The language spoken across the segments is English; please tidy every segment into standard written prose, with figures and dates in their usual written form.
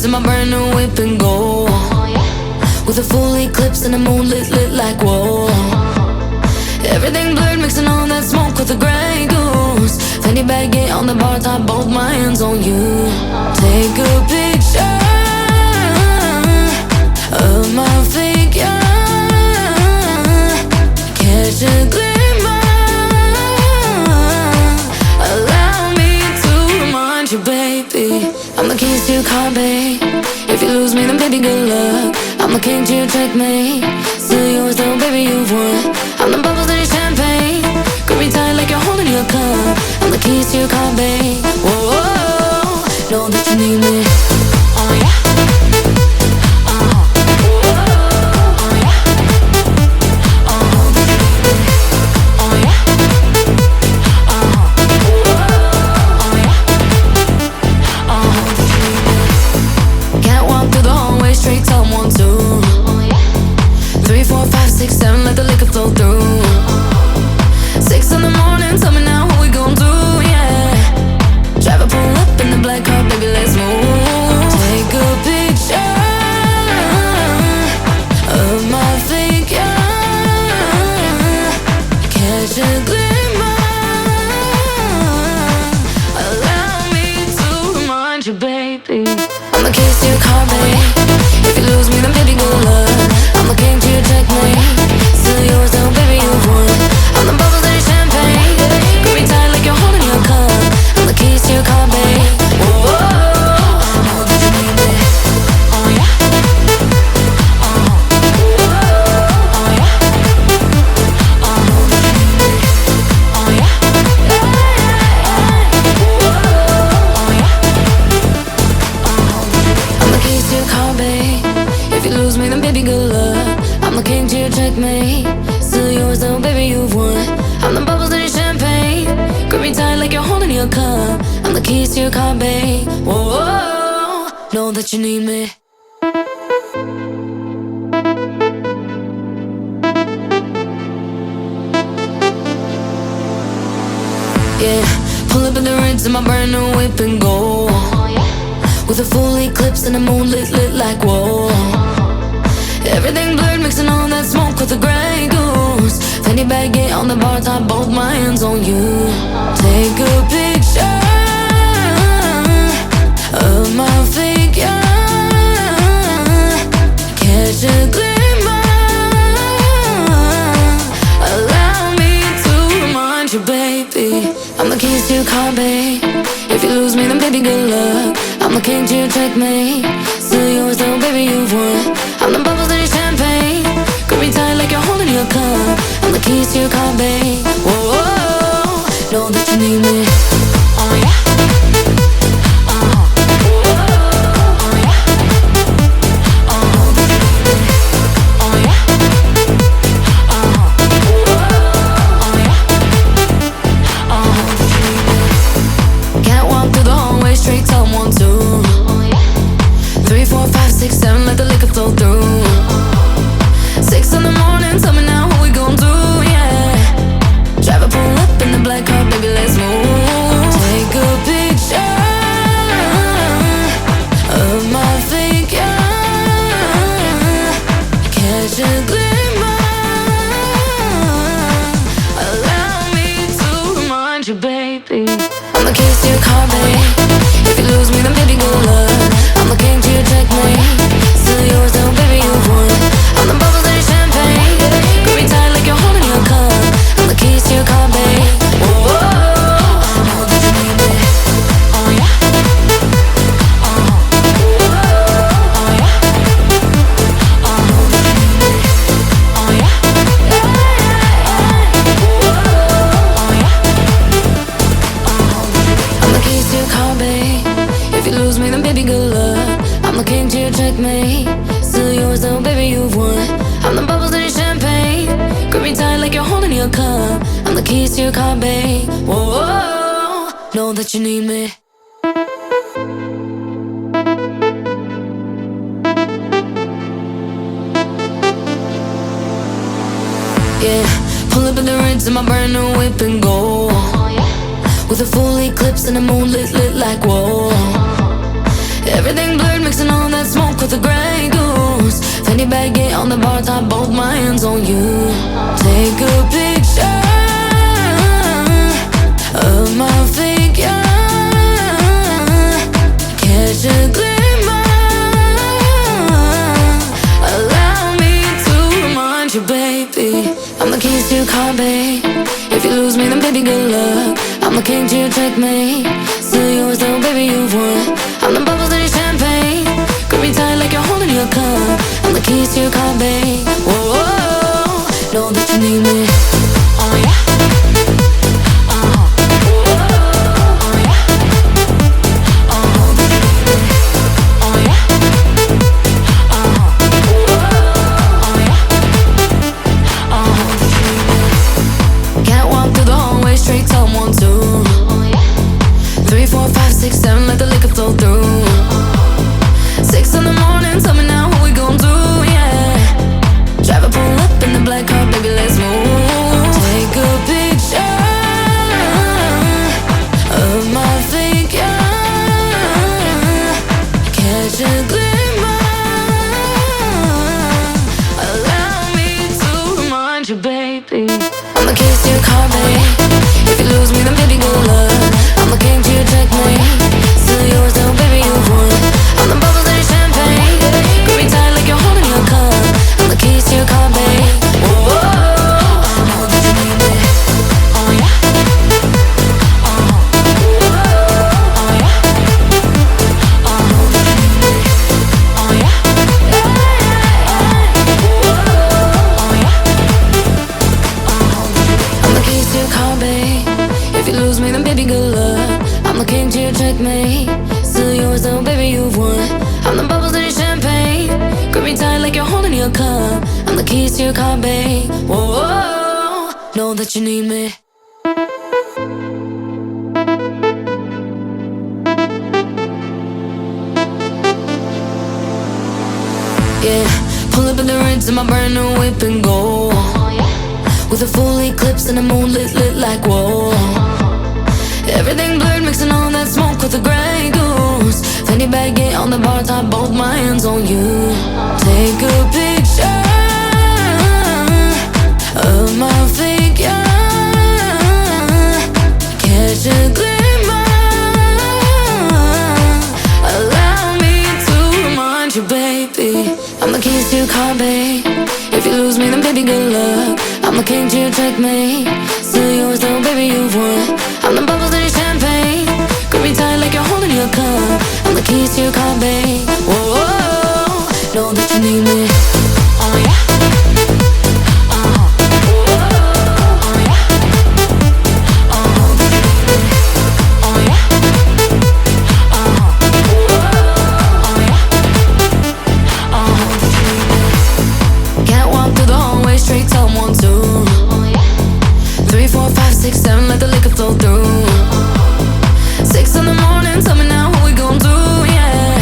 in my brand new whip and go. With a full eclipse and the moon lit like whoa. Everything blurred, mixing all that smoke with the Grey Goose. Fanny baggy on the bar top, both my hands on you. Take a picture of my figure, catch a glimmer. Allow me to remind you, baby, I'm the keys to your car, babe. If you lose me, then baby, good luck. I'm the king to your checkmate. Still yours though, baby, you've won. I'm the bubbles in your champagne. Grip me tight like you're holding your cup. I'm the keys to your car, babe. Whoa, whoa, know that you need me. Oh yeah. Straight up 1, 2, 3, 4, 5, 6, 7, let the liquor flow through. 6 in the morning, tell me now what we gon' do, yeah. Driver pull up in the black car, baby, let's move. Take a picture of my figure, catch a glimmer. Allow me to remind you, baby, I'm the keys to your car, babe. If you lose me, then baby, good luck. I'm the king to your checkmate. Still yours though, baby, you've won. I'm the bubbles in your champagne. Grip me tight like you're holding your cup. I'm the keys to your car, babe. Whoa, whoa, know that you need me. Oh yeah. Oh yeah. Oh yeah. Know that you need me. Oh yeah. Oh yeah. I'm the keys to your car, babe. If you lose me, then baby, good luck. I'm the king to your checkmate. Still yours though, baby, you've won. I'm the bubbles in your champagne. Grip me tight like you're holding your cup. I'm the keys to your car, babe. Whoa, whoa, know that you need me. Yeah, pull up in the Ritz in my brand new whip and go. With a full eclipse and the moon lit like whoa. Everything blurred, mixing all that smoke with the Grey Goose. Fanny baggy on the bar top, both my hands on you. Take a picture of my figure, catch a glimmer. Allow me to remind you, baby, I'm the keys to your car, babe. If you lose me, then baby, good luck. I'm the king to your checkmate. Still yours though, baby, you've won. I'm the bubbles in your champagne. Grip me tight like you're holding your cup. I'm the keys to your car, babe. Whoa, whoa, know that you need me. Oh yeah. Straight up 1, 2, 3, 4, 5, 6, 7, let the liquor flow through. 6 in the morning, tell me now what we gon' do, yeah. Driver pull up in the black car, baby, let's move. Take a picture of my figure, catch a glimmer. Allow me to remind you, baby, I'm the keys to your car, babe. If you lose me, then baby, good luck. I'm the king to your checkmate. Still yours though, baby, you've won. I'm the bubbles in your champagne. Grip me tight like you're holding your cup. I'm the keys to your car, babe. Whoa, whoa, know that you need me. Oh yeah. Oh yeah. Know that you need me. Oh yeah. Oh yeah. I'm the keys to your car, babe. If you lose me, then baby, good luck. I'm the king to your checkmate. Still yours though, baby, you've won. I'm the bubbles in your champagne. Grip me tight like you're holding your cup. I'm the keys to your car, babe. Whoa, whoa, know that you need me. Yeah, pull up in the Ritz in my brand new whip and go. With a full eclipse and the moon lit like whoa. Everything blurred, mixing all that smoke with the Grey Goose. Fanny baggy on the bar top, both my hands on you. Take a picture of my figure, catch a glimmer. Allow me to remind you, baby, I'm the keys to your car, babe. If you lose me, then baby, good luck. I'm the king to your checkmate. Still yours though, baby, you've won. I'm the bubbles in your champagne. Grip me tight like you're holding your cup. I'm the keys to your car, babe. Whoa, whoa, know that you need me. Oh yeah. Straight to 1, 2, 3, 4, 5, 6, 7, let the liquor flow through. 6 in the morning, tell me now what we gon' do, yeah. Driver pull up in the black car, baby, let's move. Take a picture of my figure, catch a glimmer. Allow me to remind you, baby, I'm the keys to your car, babe. If you lose me, then baby, good luck. I'm the king to your checkmate. Still yours though, baby, you've won. I'm the bubbles in your champagne. Grip me tight like you're holding your cup. I'm the keys to your car, babe. Whoa, whoa, know that you need me. Oh yeah. Oh yeah. Know that you need me. Oh yeah. Oh yeah. I'm the keys to your car, babe. If you lose me, then baby, good luck. I'm the king to your checkmate. Still yours though, baby, you've won. I'm the bubbles in your champagne. Grip me tight like you're holding your cup. I'm the keys to your car, babe. Whoa, whoa, know that you need me. Yeah, pull up in the Ritz in my brand new whip and go. With a full eclipse and the moon lit like whoa. Everything blurred, mixing all that smoke with the Grey Goose. Fanny baggy on the bar top, both my hands on you. Take a picture of my figure, catch a glimmer. Allow me to remind you, baby, I'm the keys to your car, babe. If you lose me, then baby, good luck. I'm the king to your checkmate. Still yours though, baby, you've won. I'm the bubbles in your champagne. Grip me tight like you're holding your cup. I'm the keys to your car, babe. Whoa, whoa, know that you need me. Oh yeah. Straight to 1, 2, 3, 4, 5, 6, 7, let the liquor flow through. 6 in the morning, tell me now what we gon' do, yeah.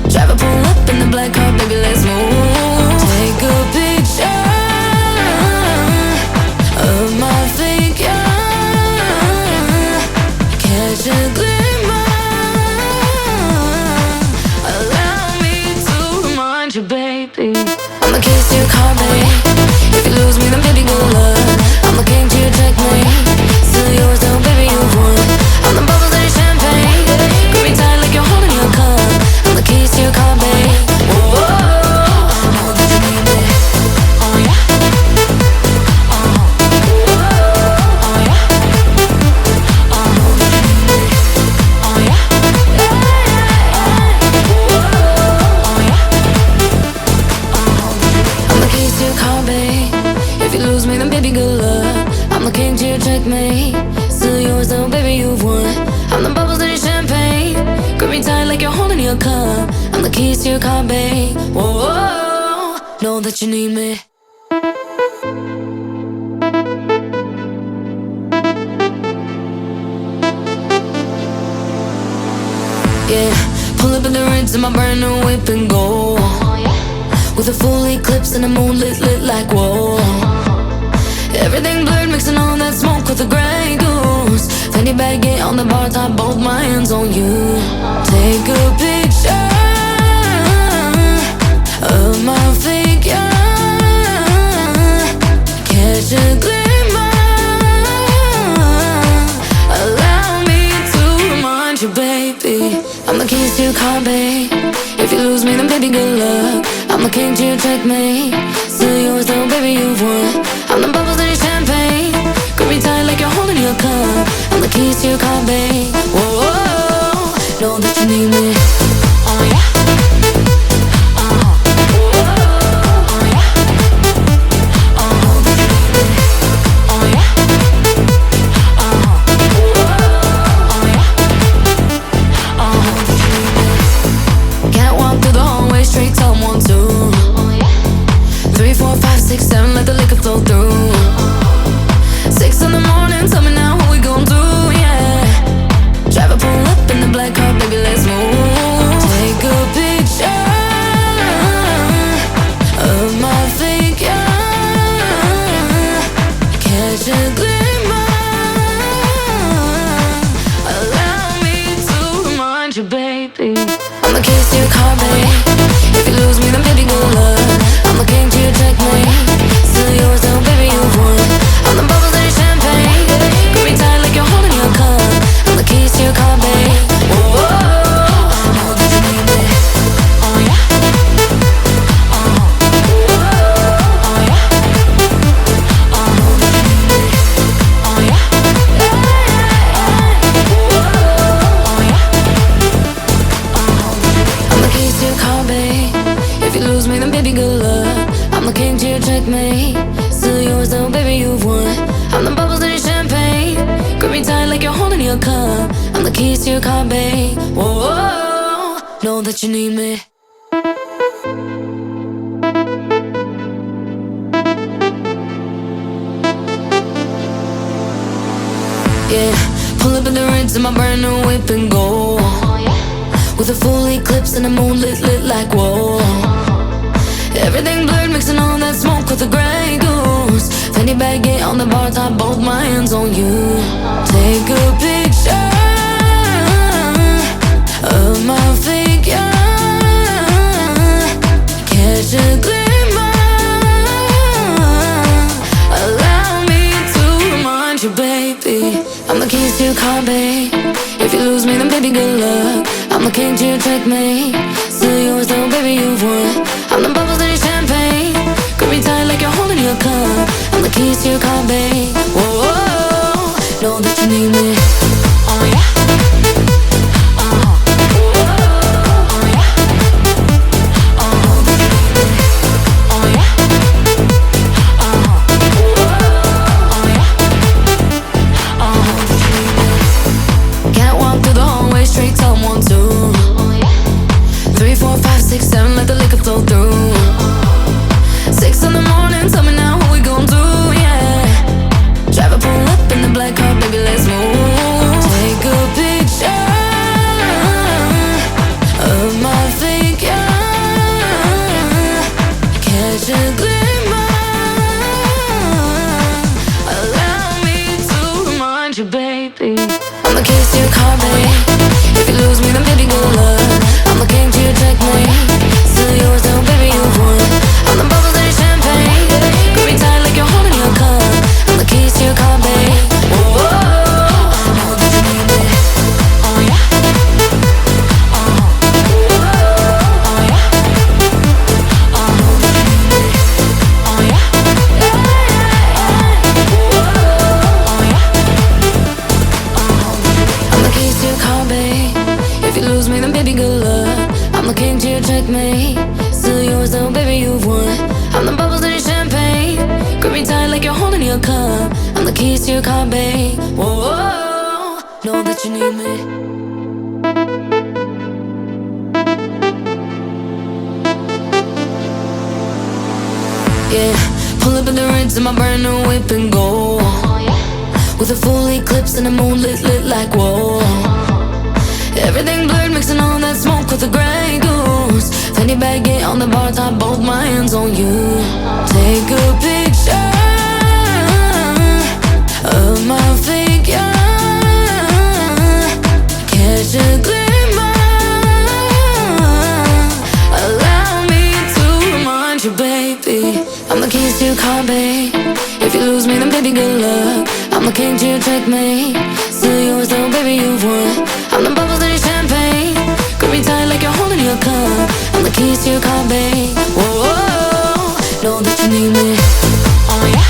Driver pull up in the black car, baby, let's move. Take a picture of my figure, catch a glimmer. Allow me to remind you, baby, I'm the keys to your car, babe. If you lose me, then baby, good luck. I'm the king to your checkmate. Still yours though, baby, you've won. I'm the bubbles in your champagne. Grip me tight like you're holding your cup. I'm the keys to your car, babe. Whoa, whoa, know that you need me. Oh yeah. Oh yeah. Know that you need me. Oh yeah. Oh yeah. I'm the keys to your car, babe. If you lose me, then baby, good luck. I'm the king to your checkmate. Still yours though, baby, you've won. I'm the bubbles in your champagne. Grip me tight like you're holding your cup. I'm the keys to your car, babe. Whoa, whoa, know that you need me. Yeah, pull up in the Ritz in my brand new whip and go. With a full eclipse and the moon lit like whoa. Everything blurred, mixing all that smoke with the Grey Goose. Fanny baggy on the bar top, both my hands on you. Take a picture of my figure. Catch a glimmer. Allow me to remind you, baby, I'm the keys to your car, babe. If you lose me, then baby, good luck. I'm the king to your checkmate. Still yours though, baby, you've won. I'm the bubbles in your champagne. Grip me tight like you're holding your cup. I'm the keys to your car, babe. Whoa, whoa, know that you need me. Oh yeah. Straight to 1, 2, 3, 4, 5, 6, 7, let the liquor flow through. 6 in the morning, tell me now what we gon' do, yeah. Drive a pull up in the black car, baby, let's move. Take a picture of my figure. Catch a glimmer. Allow me to remind you, baby, I'm the keys to your car, babe. If you lose me, then baby, good luck. I'm the king to your checkmate. Still yours though, baby, you've won. I'm the bubbles in your champagne. Grip me tight like you're holding your cup. I'm the keys to your car, babe. Whoa, whoa, know that you need me. Oh yeah. Oh yeah. Know that you need me. Oh yeah. Oh yeah. I'm the keys to your car, babe. If you lose me, then baby, good luck. I'm the king to your checkmate. Still yours though, baby, you've won. I'm the bubbles in your champagne. Grip me tight like you're holding your cup. I'm the keys to your car, babe. Whoa, whoa, know that you need me. Yeah, pull up in the rinse in my brand new whip and go. With a full eclipse and the moon lit like whoa. Everything blurred, mixing all that smoke with the Grey Goose. Fanny baguette on the bar top, both my hands on you. Take a picture of my figure. Catch a glimmer. Allow me to remind you, baby, I'm the keys to your car, babe. If you lose me, then baby, good luck. I'm the king to your checkmate. Still yours though, baby, you've won. I'm the bubbles in your champagne. Grip me tight like you're holding your cup. I'm the keys to your car, babe. Whoa, whoa, know that you need me. Oh yeah. Straight to 1, 2, 3, 4, 5, 6, 7, let the liquor flow through. 6 in the morning, tell me now what we gon' do, yeah. Drive a pull up in the black car, baby, let's move. Take a picture of my figure. Catch a glimmer. Allow me to remind you, baby, I'm the keys to your car, babe. If you lose me, then baby, good luck. I'm the king to your checkmate. Still yours though, baby, you've won. I'm the bubbles in your champagne. Grip me tight like you're holding your cup. I'm the keys to your car, babe. Whoa, whoa, know that you need me. Oh yeah. Oh yeah. Know that you need me. Oh yeah. Oh yeah. I'm the keys to your car, babe. If you lose me, then baby, good luck. I'm the king to your checkmate. Still yours though, baby, you've won. I'm the bubbles in your champagne. Grip me tight like you're holding your cup. I'm the keys to your car, babe. Whoa, whoa, know that you need me. Yeah, pull up in the rinse in my brand new whip and go. With a full eclipse and the moon lit like whoa. Everything blurred, mixing all that smoke with the Grey Goose. Fanny baguette on the bar top, both my hands on you. Take a picture of my figure. Catch a glimmer. Allow me to remind keys to your car, babe. If you lose me, then baby, good luck. I'm the king to your checkmate. Still yours though, baby, you've won. I'm the bubbles in your champagne. Grip me tight like you're holding your cup. I'm the keys to your car, babe. Whoa, whoa, whoa. Know that you need me. Oh yeah.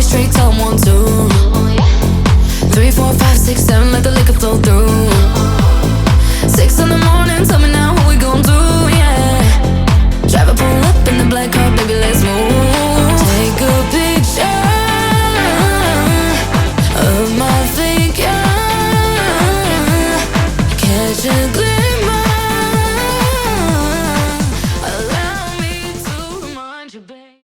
Straight to 1, 2, 3, 4, 5, 6, 7, let the liquor flow through. 6 in the morning, tell me now what we gon' do, yeah. Drive a pull up in the black car, baby, let's move. Take a picture of my figure. Catch a glimpse.